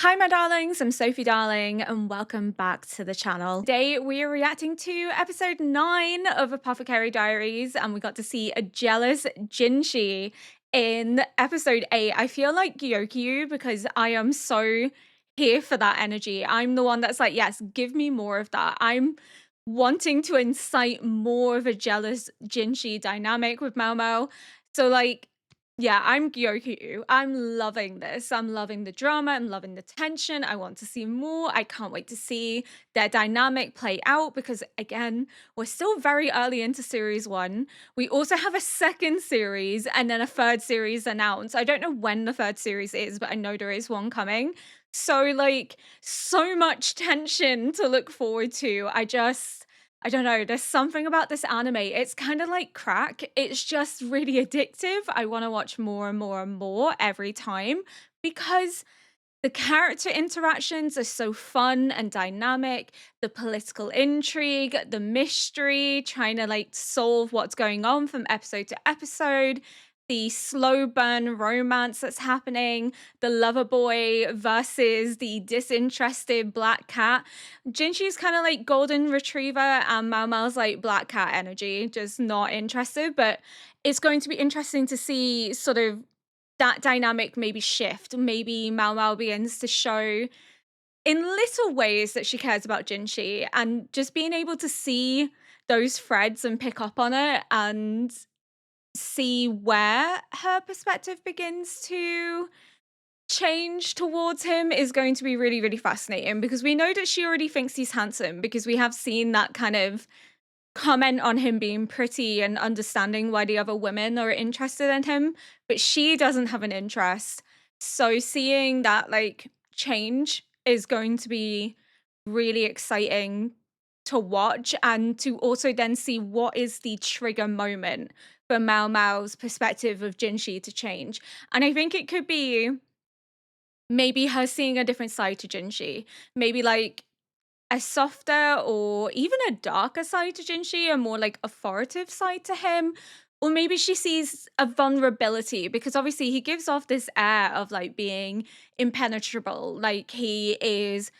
Hi, my darlings. I'm Sophie Darling, and welcome back to the channel. Today, we are reacting to episode 9 of Apothecary Diaries, and we got to see a jealous Jinshi in episode 8. I feel like Gyokyu because I am so here for that energy. I'm the one that's like, yes, give me more of that. I'm wanting to incite more of a jealous Jinshi dynamic with Mao Mao. So, like, yeah, I'm Gyokyu. I'm loving this. I'm loving the drama. I'm loving the tension. I want to see more. I can't wait to see their dynamic play out because, again, we're still very early into series 1. We also have a second series and then a third series announced. I don't know when the third series is, but I know there is one coming. So, like, so much tension to look forward to. I don't know, there's something about this anime. It's kind of like crack. It's just really addictive. I want to watch more and more and more every time because the character interactions are so fun and dynamic. The political intrigue, the mystery, trying to like solve what's going on from episode to episode, the slow burn romance that's happening, the lover boy versus the disinterested black cat. Jinshi's kind of like golden retriever, and Mao Mao's like black cat energy, just not interested. But it's going to be interesting to see sort of that dynamic maybe shift. Maybe Mao Mao begins to show in little ways that she cares about Jinshi, and just being able to see those threads and pick up on it and see where her perspective begins to change towards him is going to be really, really fascinating because we know that she already thinks he's handsome because we have seen that kind of comment on him being pretty and understanding why the other women are interested in him, but she doesn't have an interest. So seeing that like change is going to be really exciting to watch and to also then see what is the trigger moment for Mao Mao's perspective of Jinshi to change. And I think it could be maybe her seeing a different side to Jinshi. Maybe like a softer or even a darker side to Jinshi, a more like authoritative side to him. Or maybe she sees a vulnerability because obviously he gives off this air of like being impenetrable. Like he is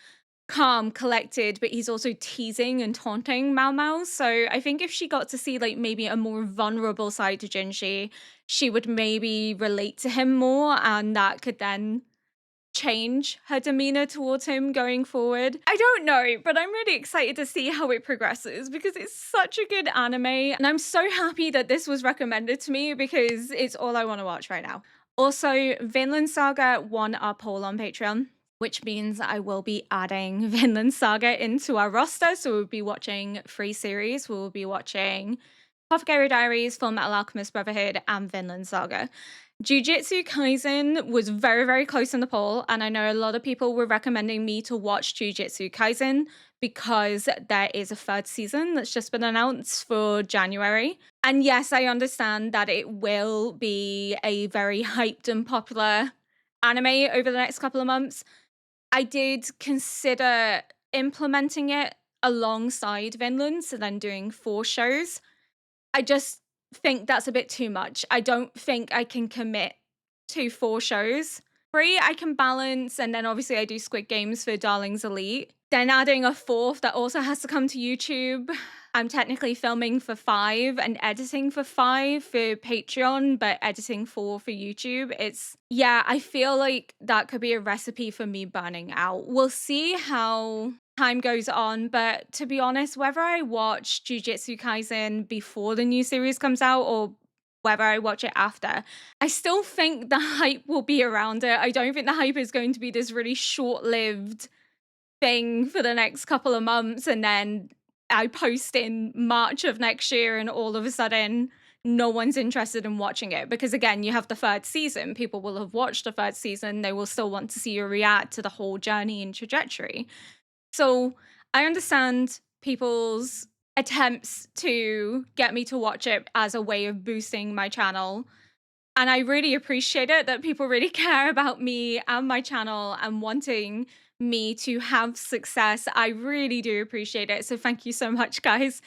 calm, collected, but he's also teasing and taunting Mao Mao. So I think if she got to see like maybe a more vulnerable side to Jinshi, she would maybe relate to him more, and that could then change her demeanor towards him going forward. I don't know, but I'm really excited to see how it progresses because it's such a good anime, and I'm so happy that this was recommended to me because it's all I want to watch right now. Also, Vinland Saga won our poll on Patreon, which means I will be adding Vinland Saga into our roster. So we'll be watching 3 series. We'll be watching Apothecary Diaries, Full Metal Alchemist Brotherhood, and Vinland Saga. Jujutsu Kaisen was very, very close in the poll, and I know a lot of people were recommending me to watch Jujutsu Kaisen because there is a 3rd season that's just been announced for January. And yes, I understand that it will be a very hyped and popular anime over the next couple of months. I did consider implementing it alongside Vinland, so then doing 4 shows. I just think that's a bit too much. I don't think I can commit to 4 shows. 3 I can balance, and then obviously I do Squid Games for Darlings Elite. Then adding a 4th that also has to come to YouTube. I'm technically filming for 5 and editing for 5 for Patreon, but editing 4 for YouTube. Yeah, I feel like that could be a recipe for me burning out. We'll see how time goes on, but to be honest, whether I watch Jujutsu Kaisen before the new series comes out or whether I watch it after, I still think the hype will be around it. I don't think the hype is going to be this really short-lived thing for the next couple of months and then I post in March of next year and all of a sudden no one's interested in watching it because again you have the 3rd season. People will have watched the 3rd season, they will still want to see you react to the whole journey and trajectory. So I understand people's attempts to get me to watch it as a way of boosting my channel. And I really appreciate it that people really care about me and my channel and wanting me to have success. I really do appreciate it. So thank you so much, guys.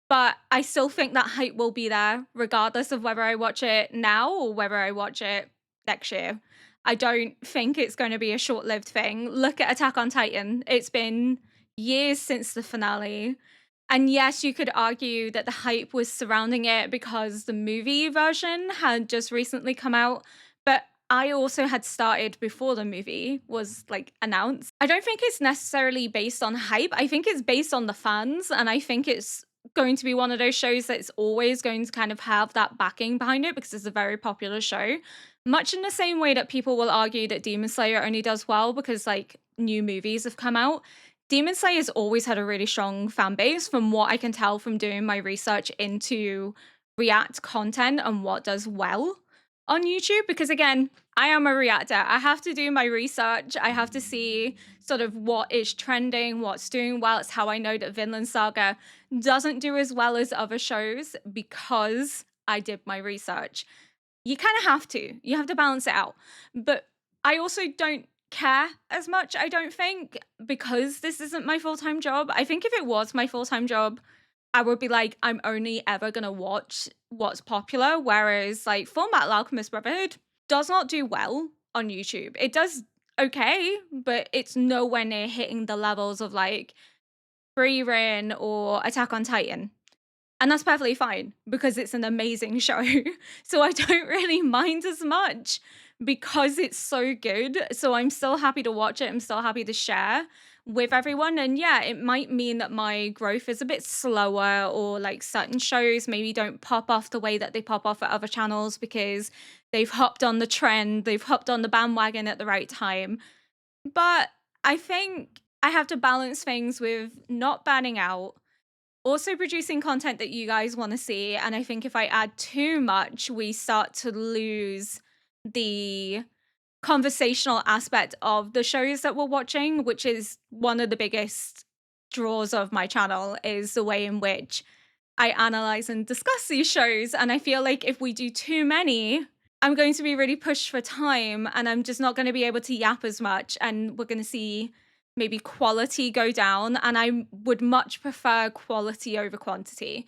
But I still think that hype will be there regardless of whether I watch it now or whether I watch it next year. I don't think it's going to be a short-lived thing. Look at Attack on Titan. It's been years since the finale. And yes, you could argue that the hype was surrounding it because the movie version had just recently come out, but I also had started before the movie was like announced. I don't think it's necessarily based on hype. I think it's based on the fans, and I think it's going to be one of those shows that's always going to kind of have that backing behind it because it's a very popular show. Much in the same way that people will argue that Demon Slayer only does well because like new movies have come out. Demon Slayer's always had a really strong fan base from what I can tell from doing my research into React content and what does well on YouTube. Because again, I am a reactor. I have to do my research. I have to see sort of what is trending, what's doing well. It's how I know that Vinland Saga doesn't do as well as other shows because I did my research. You kind of have to. You have to balance it out. But I also don't care as much, I don't think, because this isn't my full-time job. I think if it was my full-time job, I would be like, I'm only ever gonna watch what's popular. Whereas like Full Metal Alchemist Brotherhood does not do well on YouTube. It does okay, but it's nowhere near hitting the levels of like Free Reign or Attack on Titan. And that's perfectly fine because it's an amazing show. So I don't really mind as much because it's so good. So I'm still happy to watch it. I'm still happy to share with everyone. And yeah, it might mean that my growth is a bit slower, or like certain shows maybe don't pop off the way that they pop off at other channels because they've hopped on the trend, they've hopped on the bandwagon at the right time. But I think I have to balance things with not burning out, also producing content that you guys want to see. And I think if I add too much, we start to lose the conversational aspect of the shows that we're watching, which is one of the biggest draws of my channel, is the way in which I analyze and discuss these shows. And I feel like if we do too many, I'm going to be really pushed for time and I'm just not going to be able to yap as much. And we're going to see maybe quality go down. And I would much prefer quality over quantity.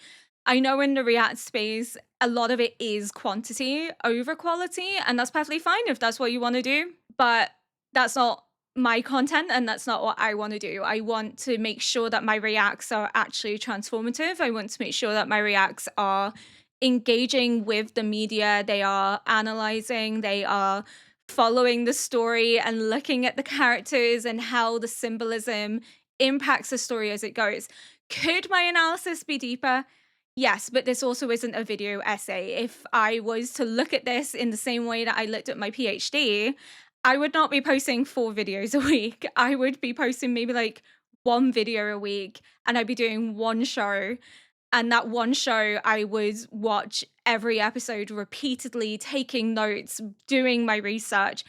I know in the React space, a lot of it is quantity over quality. And that's perfectly fine if that's what you want to do. But that's not my content and that's not what I want to do. I want to make sure that my reacts are actually transformative. I want to make sure that my reacts are engaging with the media, they are analyzing, they are following the story and looking at the characters and how the symbolism impacts the story as it goes. Could my analysis be deeper? Yes, but this also isn't a video essay. If I was to look at this in the same way that I looked at my PhD, I would not be posting 4 videos a week. I would be posting maybe like 1 video a week and I'd be doing 1 show. And that 1 show, I would watch every episode repeatedly, taking notes, doing my research.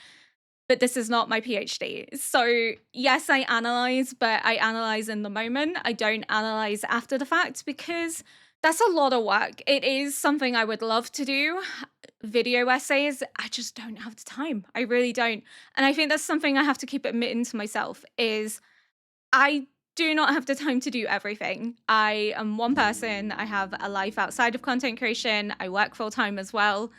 But this is not my PhD. So yes, I analyze, but I analyze in the moment. I don't analyze after the fact because that's a lot of work. It is something I would love to do. Video essays, I just don't have the time. I really don't. And I think that's something I have to keep admitting to myself is I do not have the time to do everything. I am one person. I have a life outside of content creation. I work full time as well.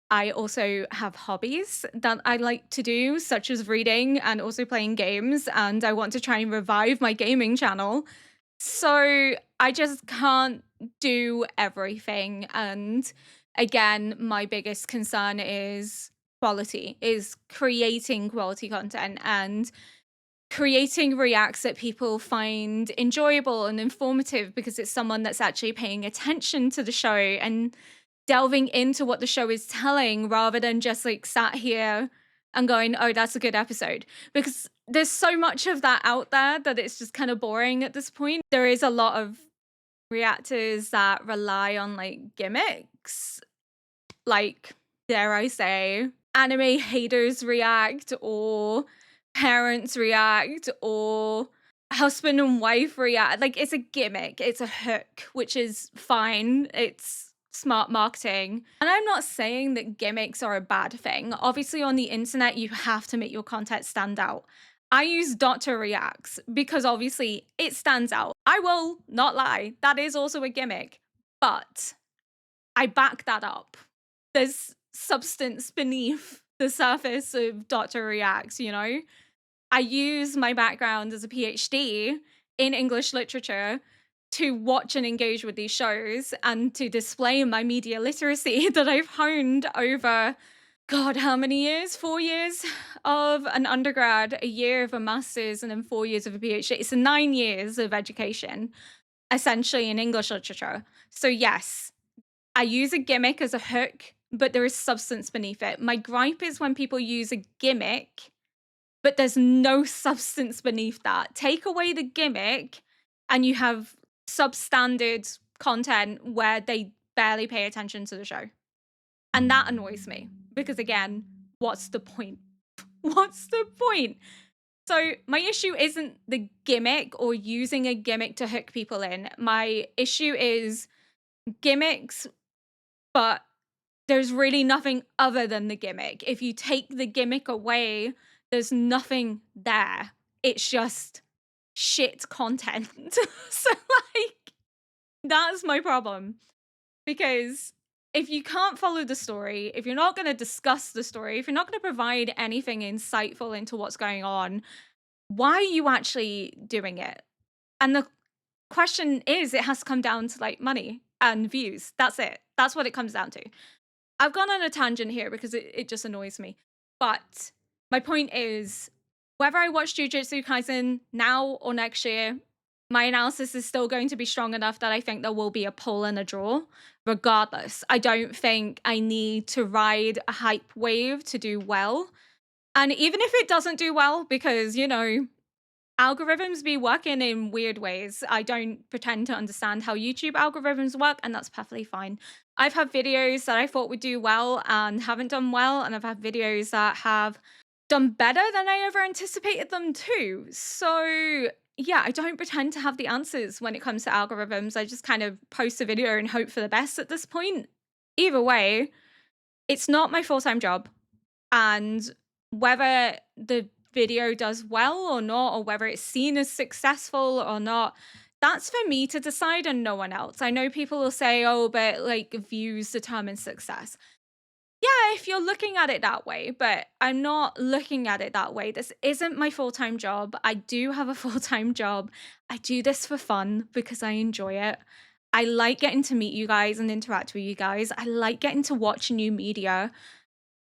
I also have hobbies that I like to do, such as reading and also playing games. And I want to try and revive my gaming channel. So I just can't do everything. And again, my biggest concern is quality, is creating quality content and creating reacts that people find enjoyable and informative because it's someone that's actually paying attention to the show and delving into what the show is telling rather than just like sat here and going, oh, that's a good episode. Because there's so much of that out there that it's just kind of boring at this point. There is a lot of reactors that rely on like gimmicks, like, dare I say, anime haters react or parents react or husband and wife react. Like, it's a gimmick, it's a hook, which is fine. It's smart marketing. And I'm not saying that gimmicks are a bad thing. Obviously, on the internet, you have to make your content stand out. I use Doctor Reacts because obviously it stands out. I will not lie, that is also a gimmick, but I back that up. There's substance beneath the surface of Dr. Reacts, you know? I use my background as a PhD in English literature to watch and engage with these shows and to display my media literacy that I've honed over, God, how many years? 4 years of an undergrad, a year of a master's, and then 4 years of a PhD. It's 9 years of education, essentially in English literature. So, yes, I use a gimmick as a hook, but there is substance beneath it. My gripe is when people use a gimmick but there's no substance beneath that. Take away the gimmick and you have substandard content where they barely pay attention to the show. And that annoys me because, again, what's the point? What's the point? So, my issue isn't the gimmick or using a gimmick to hook people in. My issue is gimmicks, but there's really nothing other than the gimmick. If you take the gimmick away, there's nothing there. It's just shit content. So, like, that's my problem. Because if you can't follow the story, if you're not going to discuss the story, if you're not going to provide anything insightful into what's going on, why are you actually doing it? And the question is, it has to come down to like money and views. That's it. That's what it comes down to. I've gone on a tangent here because it just annoys me. But my point is, whether I watch Jujutsu Kaisen now or next year, my analysis is still going to be strong enough that I think there will be a pull and a draw, regardless. I don't think I need to ride a hype wave to do well. And even if it doesn't do well, because, you know, algorithms be working in weird ways. I don't pretend to understand how YouTube algorithms work, and that's perfectly fine. I've had videos that I thought would do well and haven't done well, and I've had videos that have done better than I ever anticipated them to. So, yeah, I don't pretend to have the answers when it comes to algorithms. I just kind of post a video and hope for the best at this point. Either way, it's not my full-time job. And whether the video does well or not, or whether it's seen as successful or not, that's for me to decide and no one else. I know people will say, oh, but like views determine success. Yeah, if you're looking at it that way, but I'm not looking at it that way. This isn't my full time job. I do have a full time job. I do this for fun because I enjoy it. I like getting to meet you guys and interact with you guys. I like getting to watch new media.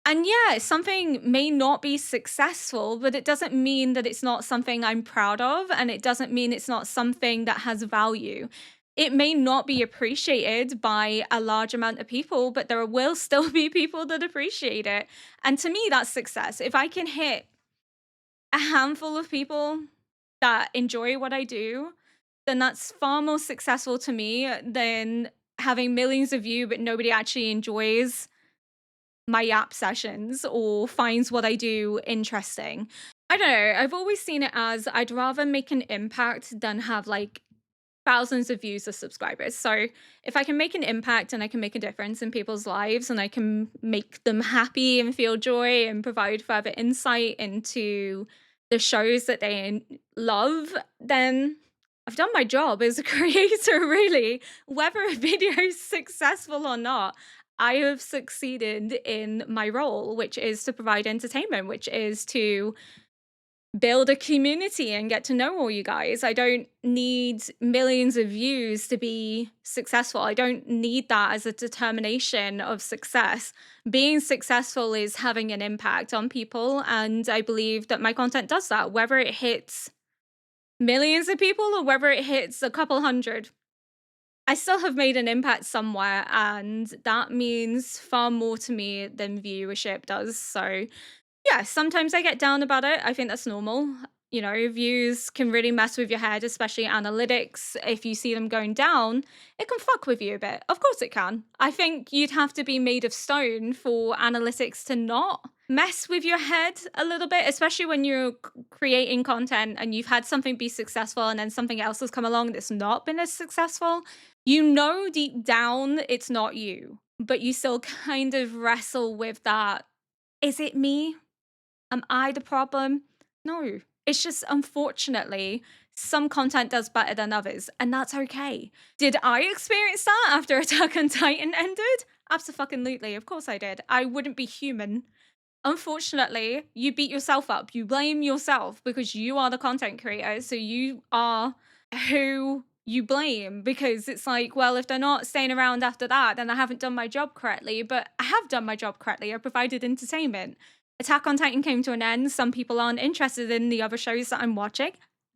And yeah, something may not be successful, but it doesn't mean that it's not something I'm proud of, and it doesn't mean it's not something that has value. It may not be appreciated by a large amount of people, but there will still be people that appreciate it. And to me, that's success. If I can hit a handful of people that enjoy what I do, then that's far more successful to me than having millions of views, but nobody actually enjoys my yap sessions or finds what I do interesting. I don't know. I've always seen it as I'd rather make an impact than have like thousands of views or subscribers. So if I can make an impact and I can make a difference in people's lives and I can make them happy and feel joy and provide further insight into the shows that they love, then I've done my job as a creator, really. Whether a video is successful or not, I have succeeded in my role, which is to provide entertainment, which is to build a community and get to know all you guys. I don't need millions of views to be successful. I don't need that as a determination of success. Being successful is having an impact on people, and I believe that my content does that, whether it hits millions of people or whether it hits a couple hundred. I still have made an impact somewhere, and that means far more to me than viewership does. So, yeah, sometimes I get down about it. I think that's normal. You know, views can really mess with your head, especially analytics. If you see them going down, it can fuck with you a bit. Of course it can. I think you'd have to be made of stone for analytics to not mess with your head a little bit, especially when you're creating content and you've had something be successful and then something else has come along that's not been as successful. You know deep down it's not you, but you still kind of wrestle with that. Is it me? Am I the problem? No. It's just, unfortunately, some content does better than others, and that's okay. Did I experience that after Attack on Titan ended? Absolutely. Of course I did. I wouldn't be human unfortunately, you beat yourself up. You blame yourself because you are the content creator. So you are who you blame, because it's like, well, if they're not staying around after that, then I haven't done my job correctly. But I have done my job correctly. I provided entertainment. Attack on Titan came to an end. Some people aren't interested in the other shows that I'm watching.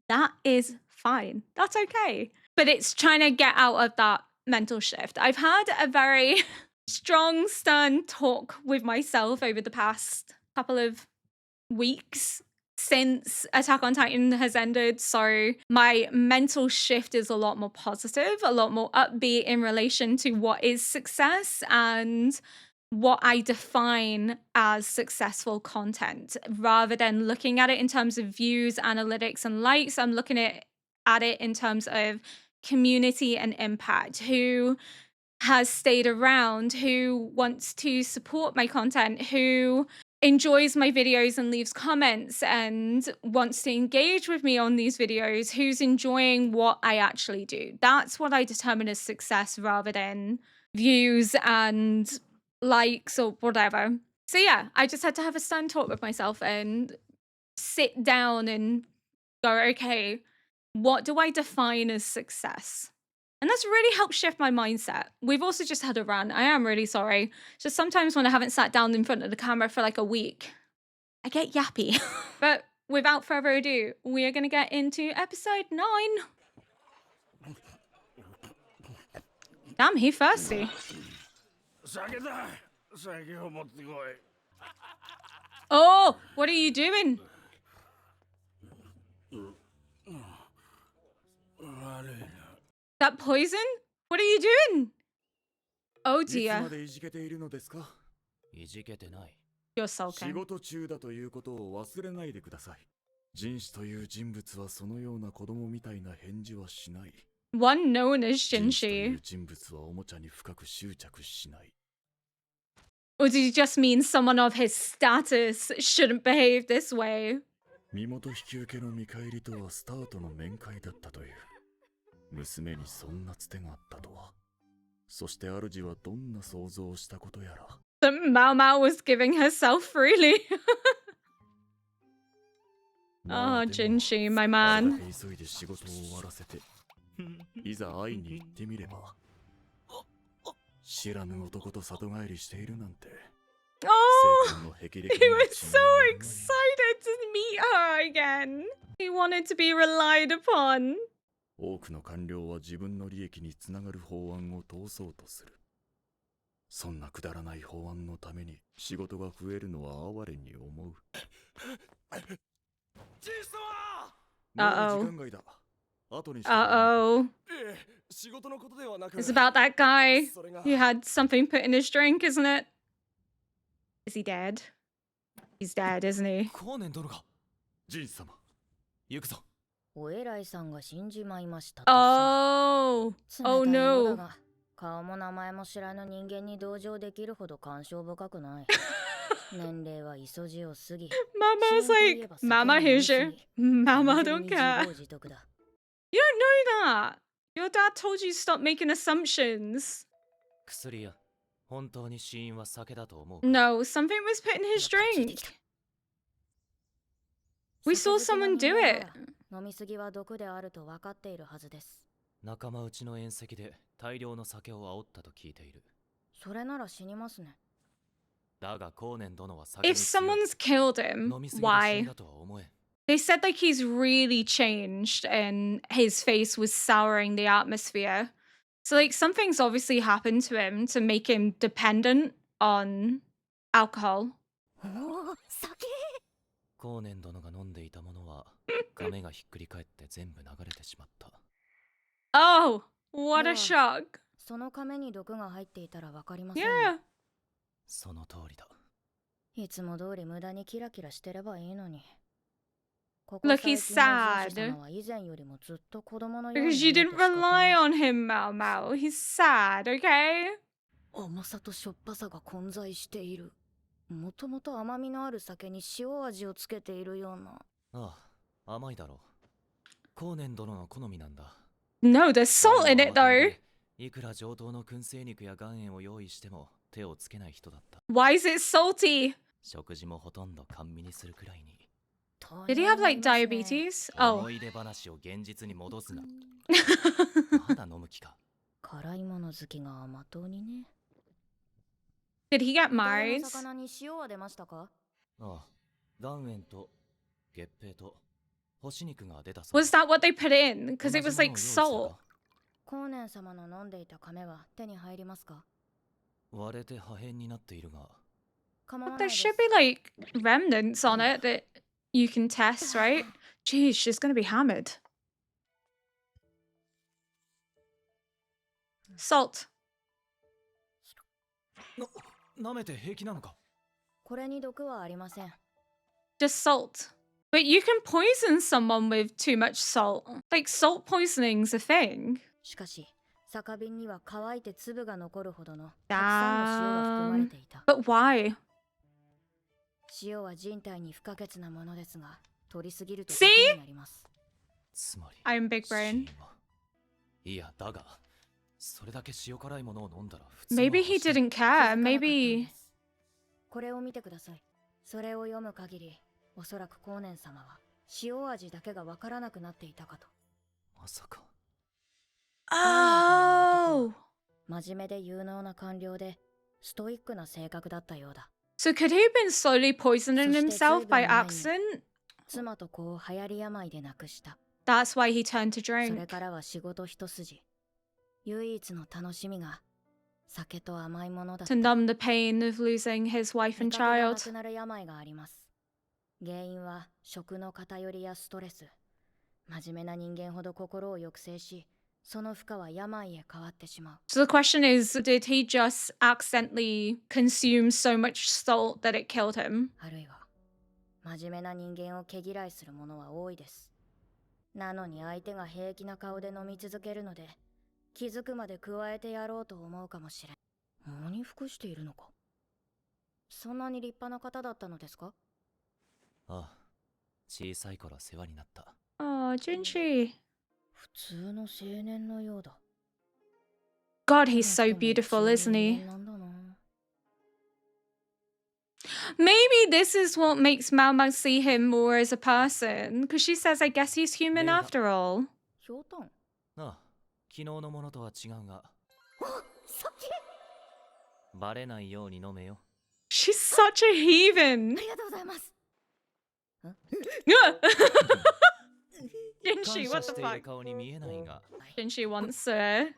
That is fine. That's okay. But it's trying to get out of that mental shift. I've had a very strong, stern talk with myself over the past couple of weeks since Attack on Titan has ended. So my mental shift is a lot more positive, a lot more upbeat in relation to what is success and what I define as successful content. Rather than looking at it in terms of views, analytics, and likes, I'm looking at it in terms of community and impact. Who has stayed around, who wants to support my content, who enjoys my videos and leaves comments and wants to engage with me on these videos, who's enjoying what I actually do. That's what I determine as success, rather than views and likes or whatever. So yeah, I just had to have a stern talk with myself and sit down and go, okay, what do I define as success? And that's really helped shift my mindset. We've also just had a run. I am really sorry. Just sometimes when I haven't sat down in front of the camera for like a week, I get yappy. But without further ado, we are going to get into episode 9. Damn, he thirsty. Oh, what are you doing? That poison? What are you doing? Oh dear. You're sulking. One known as Jinshi. Or did he just mean someone of his status shouldn't behave this way? 身元引き受けの見返りとはスタートの面会だったという。娘にそんなつてがあったとは。そして主はどんな想像をしたことやら。The Mao Mao was giving herself freely. Oh, Jinshi, my man. 急いで仕事を終わらせて、いざ会いに行ってみれば、知らぬ男と里帰りしているなんて。Oh, he was so excited to meet her again. He wanted to be relied upon. 多くの官僚は自分の利益につながる法案を通そうとする。そんなくだらない法案のために仕事が増えるのは哀れに思う。Uh-oh. Uh-oh. It's about that guy who had something put in his drink, isn't it? Is he dead? He's dead, isn't he? ジン様。行くぞ。お偉いさんが死んじまいました。Oh. Oh no. 顔も名前も知らぬ人間に同情できるほど感傷深くない。年齢は磯路を過ぎ。Mama's like, Mama, here's your... Mama, don't care. You don't know that. Your dad told you to stop making assumptions. 薬や本当に死因は酒だと思う。 No, something was put in his drink. We saw someone do it. 飲みすぎは毒であると分かっているはずです。仲間内の宴席で大量の酒を煽ったと聞いている。それなら死にますね。だが後年殿は酒に If someone's killed him, why? They said like he's really changed and his face was souring the atmosphere. So like something's obviously happened to him to make him dependent on alcohol. 後年殿が飲んでいたものは亀がひっくり返って全部流れてしまった。Oh, what a shock. その亀に毒が入っていたらわかりませんね。Yeah. その通りだ。いつも通り無駄にキラキラしてればいいのに。 Look, he's sad. Because you didn't rely on him, Mao Mao. He's sad, okay? 甘さとしょっぱさが混在している。もともと甘みのある酒に塩味をつけているような。ああ、甘いだろう。後年殿の好みなんだ。No, there's salt in it though. いくら上等の燻製肉や岩塩を用意しても手をつけない人だった。Why is it salty? 食事もほとんど甘味にするくらいに。 Did he have like diabetes? Oh. 思い出話を現実に戻すな。まだ飲む気か。辛いもの好きが甘党にね。 Did he get 豚の married? 魚に塩は出ましたか？ああ、岩塩と月餅と干し肉が出たそう。 Was that what they put in? Because it was like salt. 光年様の飲んでいた亀は手に入りますか？割れて破片になっているが。構わ But な there いです。 should be like remnants on it that you can test, right? Jeez, she's gonna be hammered. Salt. 舐めて平気なのか？これに毒はありません。 Just salt. But you can poison someone with too much salt. Like salt poisoning's a thing. しかし、酒瓶には乾いて粒が残るほどのたくさんの塩が含まれていた。 But why? 塩は人体に不可欠なものですが、取りすぎると See? 毒になります。つまり I'm big 死 brain. 因は。いやだが、それだけ塩辛いものを飲んだら普通の Maybe he 話だ。 didn't 気づかなか care. ったん Maybe です。これを見てください。それを読む限り、おそらく光年様は塩味だけがわからなくなっていたかと。まさか。 Oh. 真面目で有能な官僚で、ストイックな性格だったようだ。 So could he have been slowly poisoning himself by accident? 妻と子を流行り病で亡くした。 That's why he turned to それ drink. からは仕事一筋。唯一の楽しみが酒と甘いものだった。 To numb the pain of losing his wife 味 and 覚がな child. くなる病があります。原因は食の偏りやストレス。真面目な人間ほど心を抑制し、その負荷は病へ変わってしまう。 So the question is, did he just accidentally consume so much salt that it killed him? あるいは真面目な人間を毛嫌いする者は多いです。なのに相手が平気な顔で飲み続けるので、気づくまで加えてやろうと思うかもしれん。何服しているのか。そんなに立派な方だったのですか？ああ、小さい頃世話になった。 Oh, Junshi. 普通の青年のようだ。 God, he's so beautiful, isn't he? Maybe this is what makes Mao Mao see him more as a person. Because she says, I guess he's human Yeah. after all. ひょうたん。ああ、昨日のものとは違うが、酒。バレないように飲めよ。 She's such a heathen. ありがとうございます。 Jinshi, 感 what 謝 the している fuck? 顔に見えないが。 Jinshi wants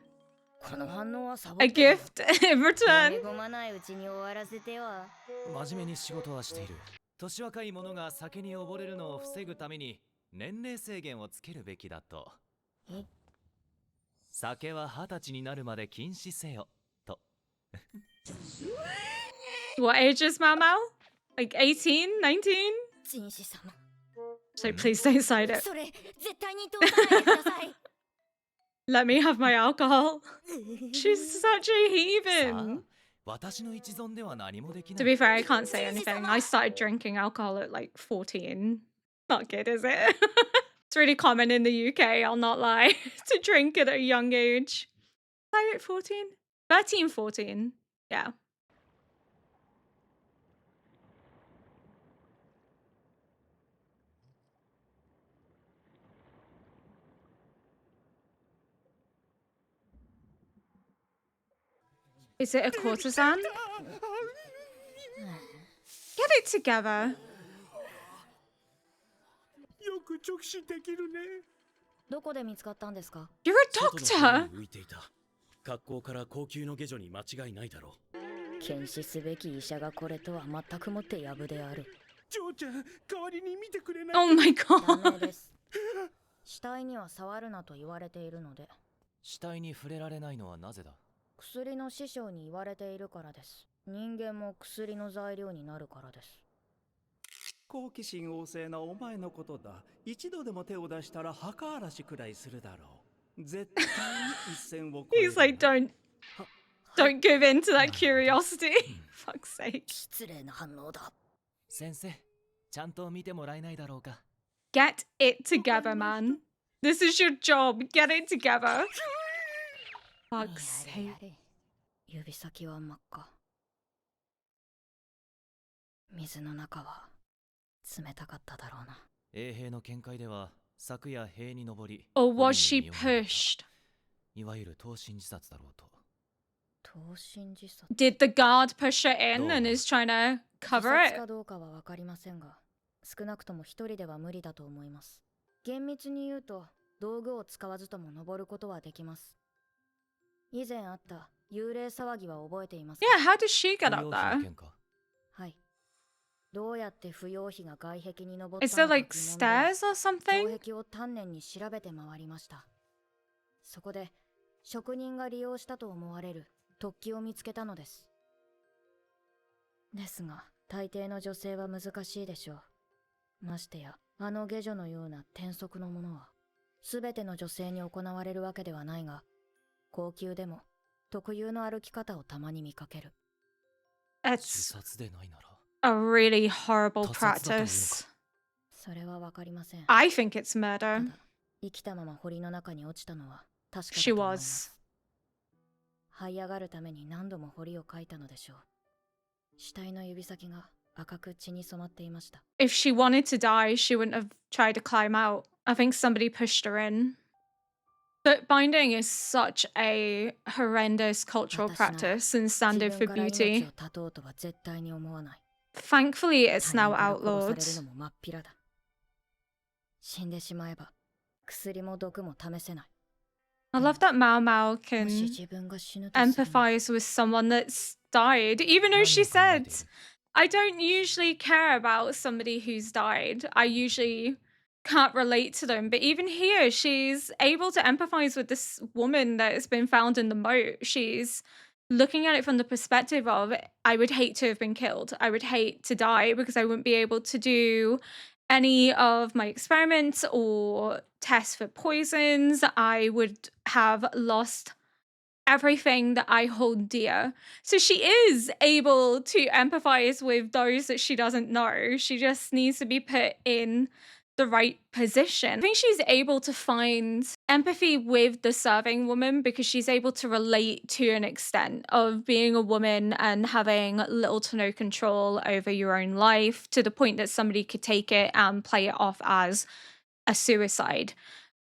この反応はサボ a gift in 飲 return. み込まないうちに終わらせては。真面目に仕事はしている。年若い者が酒に溺れるのを防ぐために年齢制限をつけるべきだと。え？酒は20歳になるまで禁止せよと。 What age is Mao Mao? Like 18, 19? 紳士様。 So please don't cite it. それ、絶対に通さないでください。 Let me have my alcohol. She's such a さあ heathen. 私の一存では何もできな To い。 be fair, I can't say anything. I started drinking alcohol at like 14. Not good, is it? It's really common in the UK, I'll not lie, to drink at a young age. I at 14? 13, 14. Yeah. Is it a courtesan? Get it together. よく直視できるね。どこで見つかったんですか？ You're a 外の方 doctor. に浮いていた。格好から高級の下女に間違いないだろう。検視すべき医者がこれとは全くもってやぶである。ジョーちゃん、代わりに見てくれない？ Oh my ダメ god. です。死体には触るなと言われているので、死体に触れられないのはなぜだ？薬の師匠に言われているからです。人間も薬の材料になるからです。好奇心旺盛なお前のことだ。一度でも手を出したら墓荒らしくらいするだろう。絶対に一線を越える He's like, don't give in to that curiosity. Fuck's sake. 失礼な反応だ。先生、ちゃんと見てもらえないだろうか。 Get it together, man. This is your job. Get it together. Fuck's やれや sake. れ。指先は真っ赤。水の中は冷たかっただろうな。衛兵の見解では昨夜塀に登り Or 堀 was に she 身を投げた pushed? いわゆる投身自殺だろうと。投身自殺。 Did the guard push her in No. and is trying to 自 cover 殺 it? かどうかは分かりませんが、少なくとも一人では無理だと思います。厳密に言うと、道具を使わずとも登ることはできます。以前あった幽霊騒ぎは覚えていますか？ Yeah, how did she get 不 up 要費の there? 件か。はい。どうやって不要費が外壁に登っ Is た there のか like 疑問で、 stairs or 城 something? 壁を丹念に調べて回りました。そこで職人が利用したと思われる突起を見つけたのです。ですが大抵の女性は難しいでしょう。ましてやあの下女のような転足のものは全ての女性に行われるわけではないが、高級でも特有の歩き方をたまに見かける。自 It's 殺でないなら a really horrible 他殺だというのか。 practice. それはわかりません。 I think it's た murder. だ生きたまま堀の中に落ちたのは確かだ She と思います。 was. 這い上がるために何度も堀をかいたのでしょう。死体の指先が赤く血に染まっていました。 If she wanted to die, she wouldn't have tried to climb out. I think somebody pushed her in. Foot binding is such a horrendous cultural 私なら practice and 自 standard 分 for から命 beauty. を絶とうとは絶対に思わない。 Thankfully, it's 他 now 人から殺され outlawed. るのも真っ平だ。死んでしまえば薬も毒も試せない。 I love that Mao Mao もし can 自分が死ぬとするなら empathize with someone that's died, even though 何 she を考え said, ている？ I don't usually care about somebody who's died. I usually can't relate to them. But even here, she's able to empathize with this woman that has been found in the moat. She's looking at it from the perspective of, I would hate to have been killed. I would hate to die because I wouldn't be able to do any of my experiments or tests for poisons. I would have lost everything that I hold dear. So she is able to empathize with those that she doesn't know. She just needs to be put in the right position. I think she's able to find empathy with the serving woman because she's able to relate to an extent of being a woman and having little to no control over your own life to the point that somebody could take it and play it off as a suicide.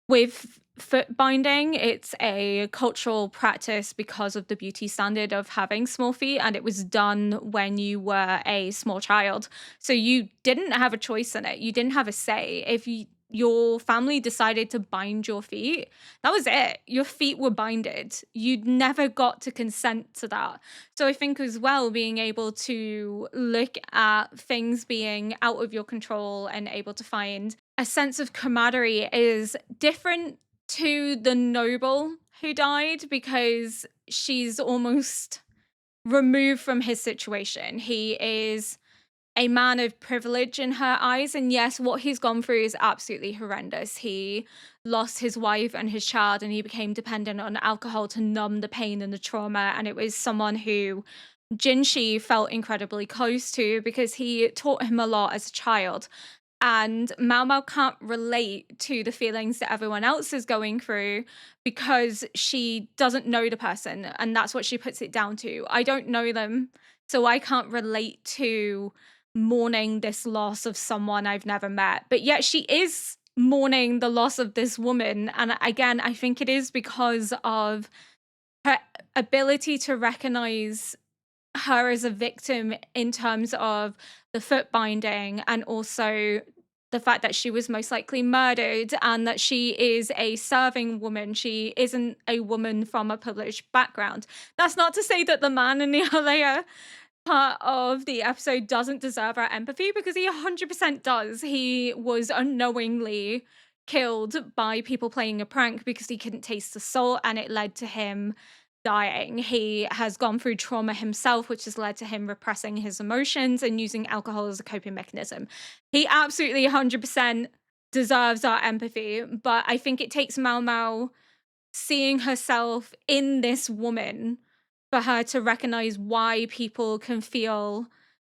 With foot binding, it's a cultural practice because of the beauty standard of having small feet, and it was done when you were a small child. So you didn't have a choice in it. You didn't have a say. If your family decided to bind your feet, that was it. Your feet were binded. You never got to consent to that. So I think as well, being able to look at things being out of your control and able to find a sense of camaraderie is different to the noble who died because she's almost removed from his situation. He is a man of privilege in her eyes. And yes, what he's gone through is absolutely horrendous. He lost his wife and his child, and he became dependent on alcohol to numb the pain and the trauma. And it was someone who Jinshi felt incredibly close to because he taught him a lot as a child. And Mao Mao can't relate to the feelings that everyone else is going through because she doesn't know the person. And that's what she puts it down to. I don't know them, so I can't relate to mourning this loss of someone I've never met. But yet she is mourning the loss of this woman. And again, I think it is because of her ability to recognize her as a victim in terms of the foot binding and also the fact that she was most likely murdered and that she is a serving woman. She isn't a woman from a privileged background. That's not to say that the man in the earlier part of the episode doesn't deserve our empathy because he 100% does. He was unknowingly killed by people playing a prank because he couldn't taste the salt and it led to him dying. He has gone through trauma himself, which has led to him repressing his emotions and using alcohol as a coping mechanism. He absolutely 100% deserves our empathy, but I think it takes Mao Mao seeing herself in this woman for her to recognize why people can feel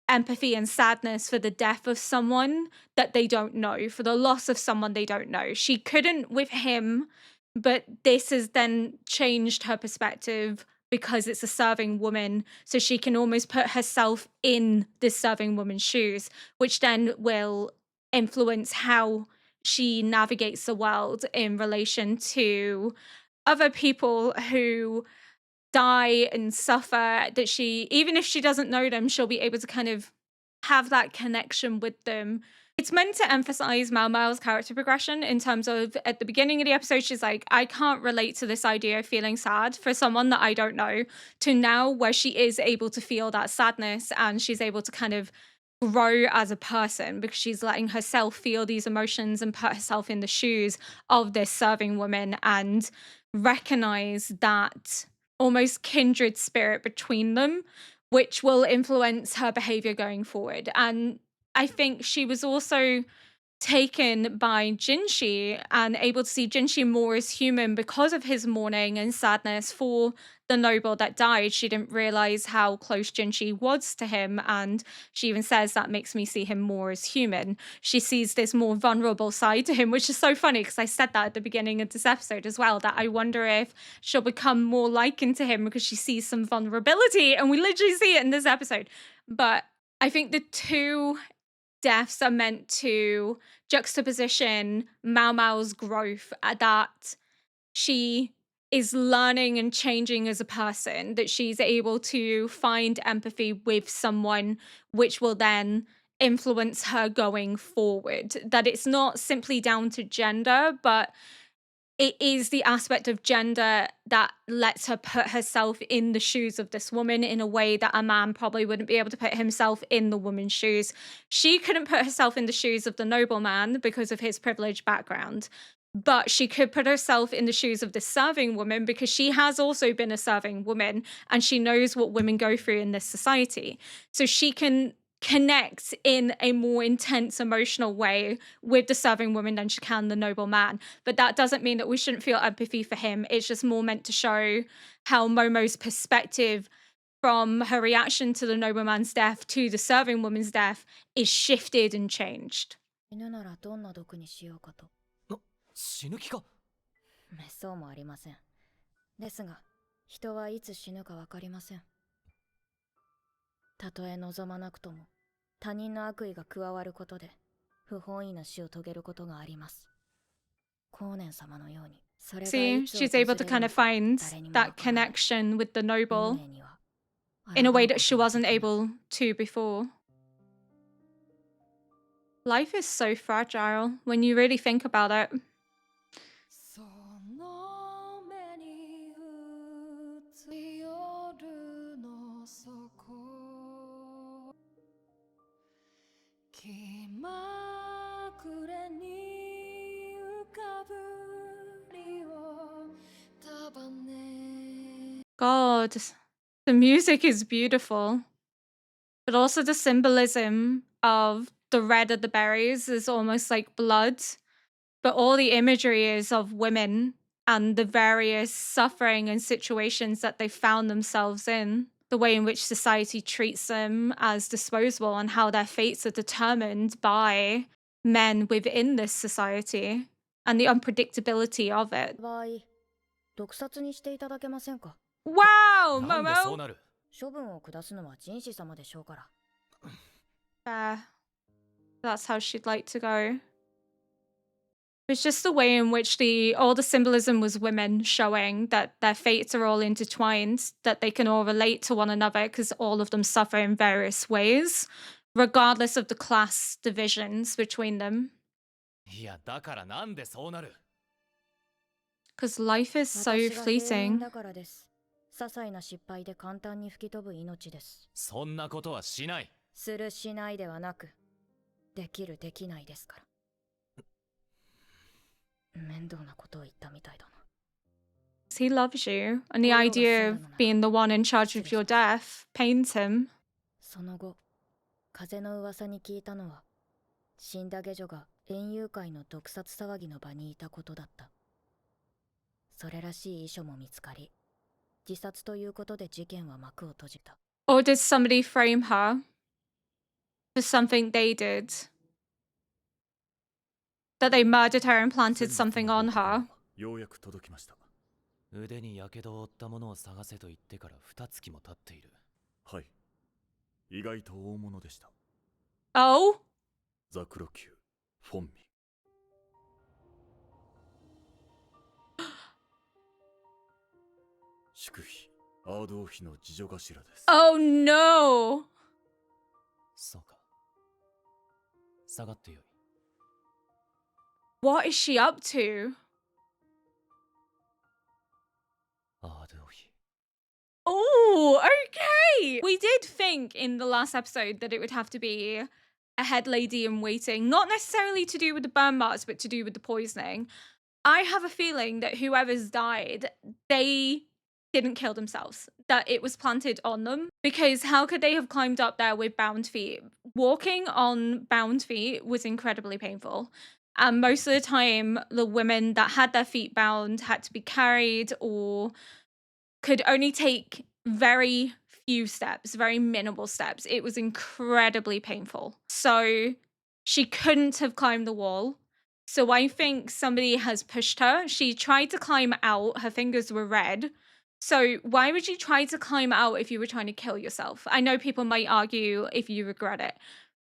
empathy and sadness for the death of someone that they don't know, for the loss of someone they don't know. She couldn't with him, but this has then changed her perspective because it's a serving woman. So she can almost put herself in this serving woman's shoes, which then will influence how she navigates the world in relation to other people who die and suffer, that she, even if she doesn't know them, she'll be able to kind of have that connection with them. It's meant to emphasize Mao Mao's character progression in terms of at the beginning of the episode, she's like, I can't relate to this idea of feeling sad for someone that I don't know, to now where she is able to feel that sadness and she's able to kind of grow as a person because she's letting herself feel these emotions and put herself in the shoes of this serving woman and recognize that almost kindred spirit between them, which will influence her behavior going forward. And I think she was also taken by Jinshi and able to see Jinshi more as human because of his mourning and sadness for the noble that died. She didn't realize how close Jinshi was to him, and she even says that makes me see him more as human. She sees this more vulnerable side to him, which is so funny because I said that at the beginning of this episode as well, that I wonder if she'll become more likened to him because she sees some vulnerability, and we literally see it in this episode. But I think the two deaths are meant to juxtaposition Mao Mao's growth, that she is learning and changing as a person, that she's able to find empathy with someone, which will then influence her going forward. That it's not simply down to gender, but it is the aspect of gender that lets her put herself in the shoes of this woman in a way that a man probably wouldn't be able to put himself in the woman's shoes. She couldn't put herself in the shoes of the nobleman because of his privileged background, but she could put herself in the shoes of the serving woman because she has also been a serving woman and she knows what women go through in this society. So she can connect in a more intense emotional way with the serving woman than she can the noble man. But that doesn't mean that we shouldn't feel empathy for him. It's just more meant to show how Momo's perspective from her reaction to the nobleman's death to the serving woman's death is shifted and changed. 死ぬならどんな毒にしようかと。死ぬ気か。そうもありません。ですが、人はいつ死ぬかわかりません。たとえ望まなくとも、他人の悪意が加わることで、不本意な死を遂げることがあります。光年様のように、それが See, いつ she's able to kind of find that connection with the noble in a way that she wasn't able to before. Life is so fragile when you really think about it. その目に映る夜の底気まぐれに浮かぶりを束ね God, the music is beautiful, but also the symbolism of the red of the berries is almost like blood, but all the imagery is of women and the various suffering and situations that they found themselves in, the way in which society treats them as disposable and how their fates are determined by men within this society and the unpredictability of it. 場合、毒殺にしていただけませんか。 Wow, なんでそう Momo! なる。処分を下すのは人士様でしょうから。Fair. That's how she'd like to go. It's just the way in which all the symbolism was women showing that their fates are all intertwined, that they can all relate to one another because all of them suffer in various ways, regardless of the class divisions between them. いや、だからなんでそうなる。Because life is so 私が平民 fleeting. だからです。些細な失敗で簡単に吹き飛ぶ命です。そんなことはしない。するしないではなく、できるできないですから。面倒なことを言ったみたいだな。He loves you, and the idea of being the one in charge of your death pains him. その後、風の噂に聞いたのは、死んだ下女が園遊会の毒殺騒ぎの場にいたことだった。それらしい遺書も見つかり、自殺ということで事件は幕を閉じた。Or did somebody frame her for something they did? That they murdered her and planted something on her? ようやく届きました。腕に火傷を負ったものを探せと言ってから2月も経っている。はい。意外と大物でした。Oh? ザクロ級、フォンミン。祝妃、アード王妃の次女頭です。Oh no! そうか。下がってよい。What is she up to? アード王妃。 Oh, okay. We did think in the last episode that it would have to be a head lady in waiting, not necessarily to do with the burn marks, but to do with the poisoning. I have a feeling that whoever's died, they didn't kill themselves, that it was planted on them. Because how could they have climbed up there with bound feet? Walking on bound feet was incredibly painful. And most of the time, the women that had their feet bound had to be carried or could only take very few steps, very minimal steps. It was incredibly painful. So she couldn't have climbed the wall. So I think somebody has pushed her. She tried to climb out, her fingers were red. So why would you try to climb out if you were trying to kill yourself? I know people might argue if you regret it,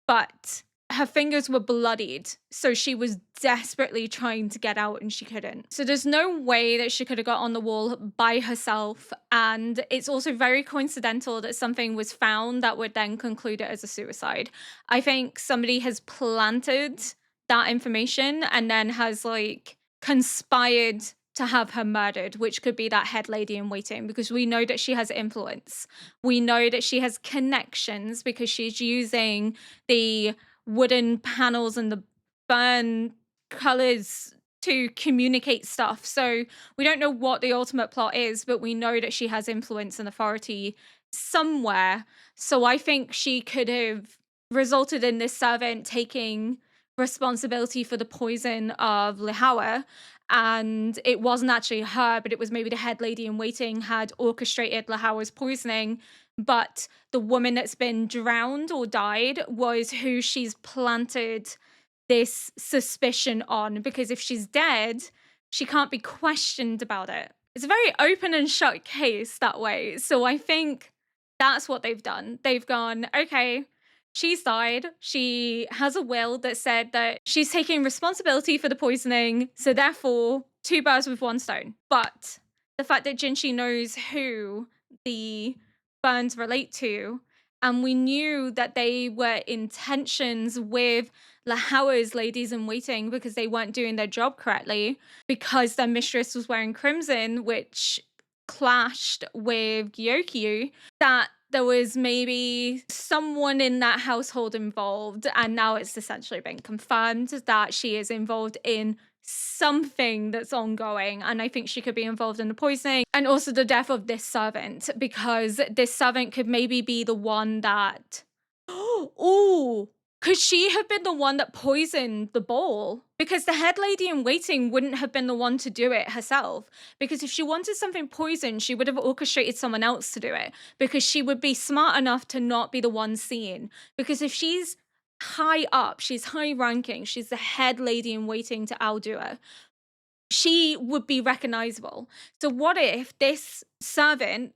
but her fingers were bloodied, so she was desperately trying to get out and she couldn't. So there's no way that she could have got on the wall by herself, and it's also very coincidental that something was found that would then conclude it as a suicide. I think somebody has planted that information and then has like conspired to have her murdered, which could be that head lady in waiting, because we know that she has influence. We know that she has connections because she's using the wooden panels and the burn colors to communicate stuff. So we don't know what the ultimate plot is, but we know that she has influence and authority somewhere. So I think she could have resulted in this servant taking responsibility for the poison of Lihawa. And it wasn't actually her, but it was maybe the head lady in waiting had orchestrated Lihawa's poisoning. But the woman that's been drowned or died was who she's planted this suspicion on, because if she's dead, she can't be questioned about it. It's a very open and shut case that way. So I think that's what they've done. They've gone, okay, she's died. She has a will that said that she's taking responsibility for the poisoning. So therefore, two birds with one stone. But the fact that Jinshi knows who the burns relate to, and we knew that they were in tensions with Lahawa's ladies in waiting because they weren't doing their job correctly, because their mistress was wearing crimson, which clashed with Gyokyu, that there was maybe someone in that household involved, and now it's essentially been confirmed that she is involved in something that's ongoing, and I think she could be involved in the poisoning and also the death of this servant, because this servant could maybe be the one that oh, could she have been the one that poisoned the bowl? Because the head lady in waiting wouldn't have been the one to do it herself. Because if she wanted something poisoned, she would have orchestrated someone else to do it. Because she would be smart enough to not be the one seeing. Because if she's high up, she's high ranking, she's the head lady in waiting to Aldua, she would be recognizable. So what if this servant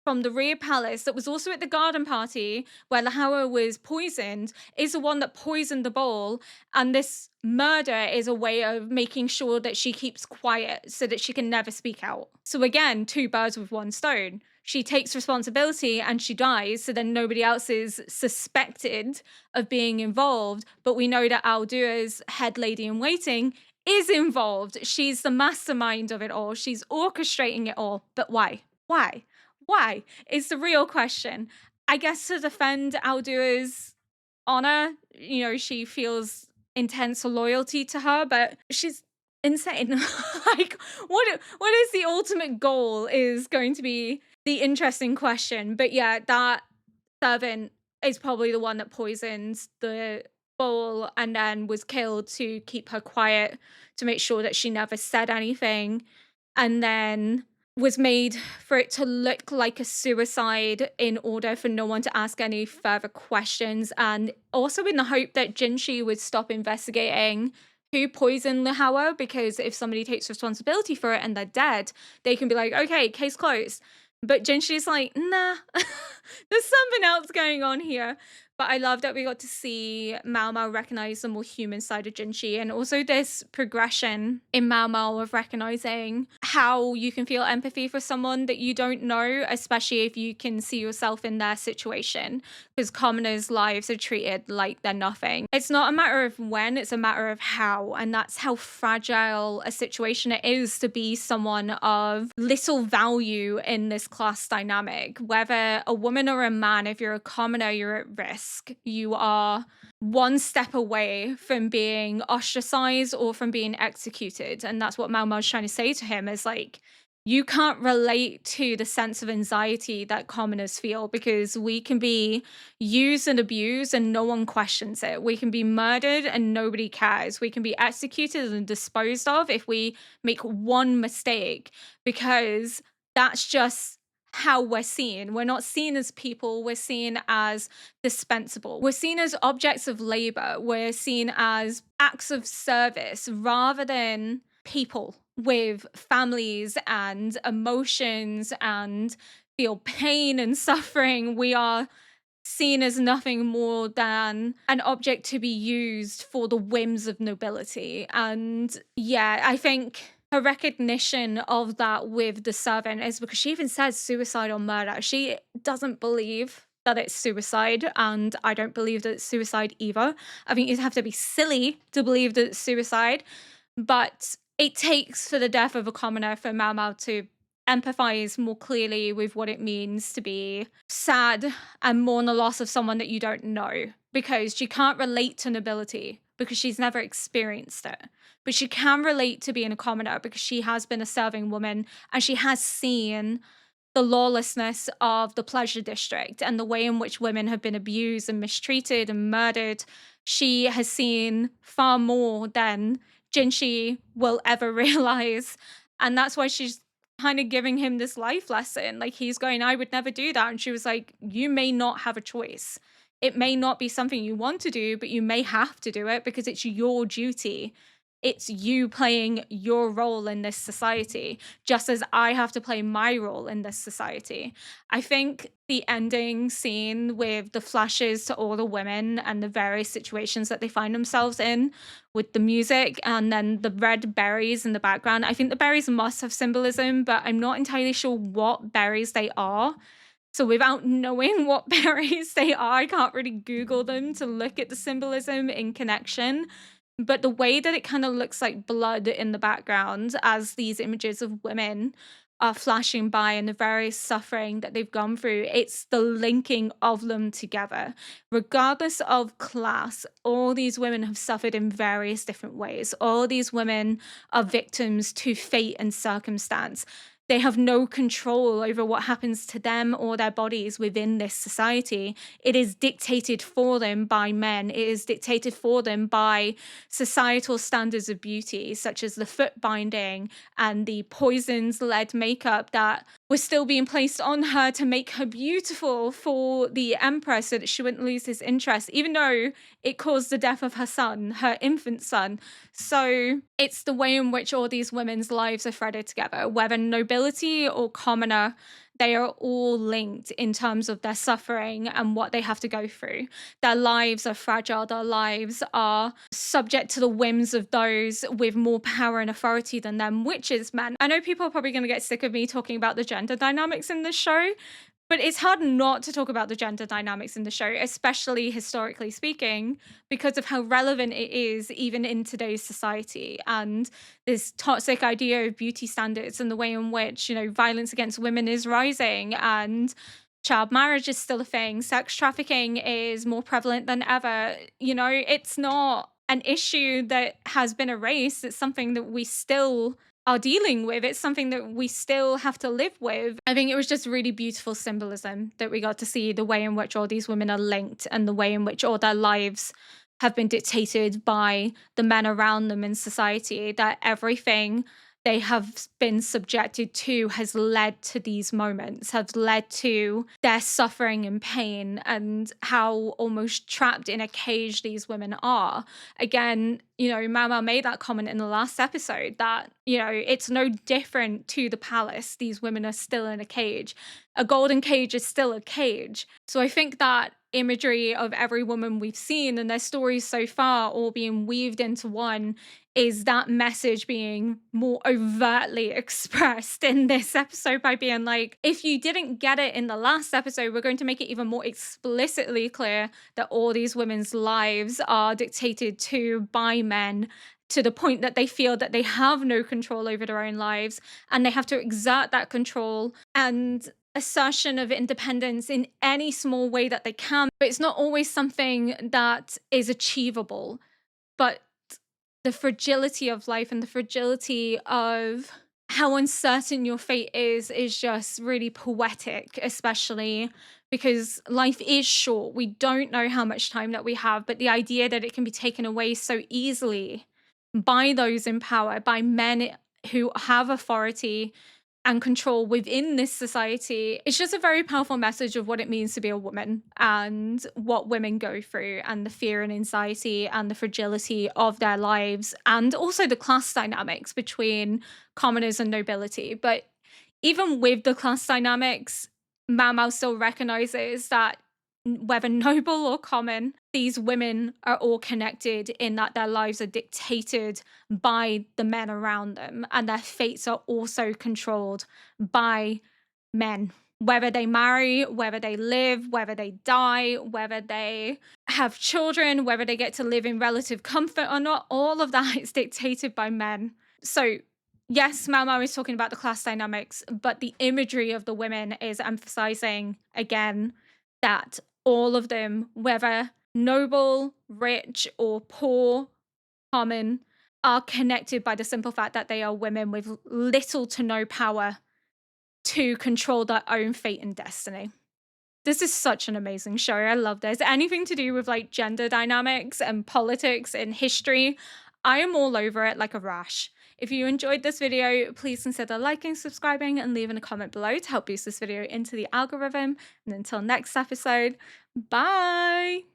from the rear palace that was also at the garden party where Lahawa was poisoned is the one that poisoned the bowl, and this murder is a way of making sure that she keeps quiet so that she can never speak out. So again, two birds with one stone. She takes responsibility and she dies, so then nobody else is suspected of being involved, but we know that Aldua's head lady in waiting is involved. She's the mastermind of it all. She's orchestrating it all. But why? Why? Why is the real question. I guess to defend Aldua's honor, you know, she feels intense loyalty to her, but she's insane. Like, what is the ultimate goal is going to be the interesting question. But yeah, that servant is probably the one that poisoned the bowl and then was killed to keep her quiet, to make sure that she never said anything. And then was made for it to look like a suicide in order for no one to ask any further questions, and also in the hope that Jinshi would stop investigating who poisoned the Hawa, because if somebody takes responsibility for it and they're dead, they can be like, okay, case closed. But Jinshi's like, nah, there's something else going on here. But I love that we got to see Mao Mao recognize the more human side of Jinshi, and also this progression in Mao Mao of recognizing how you can feel empathy for someone that you don't know, especially if you can see yourself in their situation, because commoners' lives are treated like they're nothing. It's not a matter of when, it's a matter of how, and that's how fragile a situation it is to be someone of little value in this class dynamic. Whether a woman or a man, if you're a commoner, you're at risk. You are one step away from being ostracized or from being executed. And that's what Mao Mao's trying to say to him, is like, you can't relate to the sense of anxiety that commoners feel, because we can be used and abused and no one questions it. We can be murdered and nobody cares. We can be executed and disposed of if we make one mistake, because that's just how we're seen. We're not seen as people, we're seen as dispensable. We're seen as objects of labor. We're seen as acts of service rather than people with families and emotions and feel pain and suffering. We are seen as nothing more than an object to be used for the whims of nobility. And yeah, I think her recognition of that with the servant is because she even says suicide or murder. She doesn't believe that it's suicide, and I don't believe that it's suicide either. I think you'd have to be silly to believe that it's suicide, but it takes for the death of a commoner for Mao Mao to empathize more clearly with what it means to be sad and mourn the loss of someone that you don't know, because she can't relate to nobility because she's never experienced it. But she can relate to being a commoner because she has been a serving woman and she has seen the lawlessness of the pleasure district and the way in which women have been abused and mistreated and murdered. She has seen far more than Jinshi will ever realize. And that's why she's kind of giving him this life lesson. Like, he's going, I would never do that. And she was like, you may not have a choice. It may not be something you want to do, but you may have to do it because it's your duty. It's you playing your role in this society, just as I have to play my role in this society. I think the ending scene with the flashes to all the women and the various situations that they find themselves in, with the music and then the red berries in the background, I think the berries must have symbolism, but I'm not entirely sure what berries they are. So without knowing what berries they are, I can't really Google them to look at the symbolism in connection. But the way that it kind of looks like blood in the background as these images of women are flashing by and the various suffering that they've gone through, it's the linking of them together. Regardless of class, all these women have suffered in various different ways. All these women are victims to fate and circumstance. They have no control over what happens to them or their bodies within this society. It is dictated for them by men. It is dictated for them by societal standards of beauty, such as the foot binding and the poisons-led makeup that was still being placed on her to make her beautiful for the emperor so that she wouldn't lose his interest, even though it caused the death of her son, her infant son. So it's the way in which all these women's lives are threaded together, whether nobility or commoner, they are all linked in terms of their suffering and what they have to go through. Their lives are fragile. Their lives are subject to the whims of those with more power and authority than them, which is men. I know people are probably going to get sick of me talking about the gender dynamics in this show, but it's hard not to talk about the gender dynamics in the show, especially historically speaking, because of how relevant it is even in today's society. And this toxic idea of beauty standards and the way in which, you know, violence against women is rising and child marriage is still a thing. Sex trafficking is more prevalent than ever. You know, it's not an issue that has been erased. It's something that we still are dealing with. It's something that we still have to live with. I think it was just really beautiful symbolism that we got to see the way in which all these women are linked and the way in which all their lives have been dictated by the men around them in society, that everything they have been subjected to has led to these moments, have led to their suffering and pain, and how almost trapped in a cage these women are. Again, Mama made that comment in the last episode that, it's no different to the palace. These women are still in a cage. A golden cage is still a cage. So I think that imagery of every woman we've seen and their stories so far all being weaved into one is that message being more overtly expressed in this episode by being like, if you didn't get it in the last episode, we're going to make it even more explicitly clear that all these women's lives are dictated to by men, to the point that they feel that they have no control over their own lives and they have to exert that control and assertion of independence in any small way that they can. But it's not always something that is achievable. But the fragility of life and the fragility of how uncertain your fate is just really poetic, especially because life is short. We don't know how much time that we have, but the idea that it can be taken away so easily by those in power, by men who have authority and control within this society, it's just a very powerful message of what it means to be a woman and what women go through and the fear and anxiety and the fragility of their lives, and also the class dynamics between commoners and nobility. But even with the class dynamics, Mau Mau still recognizes that whether noble or common, these women are all connected in that their lives are dictated by the men around them, and their fates are also controlled by men. Whether they marry, whether they live, whether they die, whether they have children, whether they get to live in relative comfort or not, all of that is dictated by men. So yes, Mau Mau is talking about the class dynamics, but the imagery of the women is emphasizing again that all of them, whether noble, rich, or poor, common, are connected by the simple fact that they are women with little to no power to control their own fate and destiny. This is such an amazing show. I love this. Anything to do with like gender dynamics and politics and history, I am all over it like a rash. If you enjoyed this video, please consider liking, subscribing, and leaving a comment below to help boost this video into the algorithm. And until next episode, bye!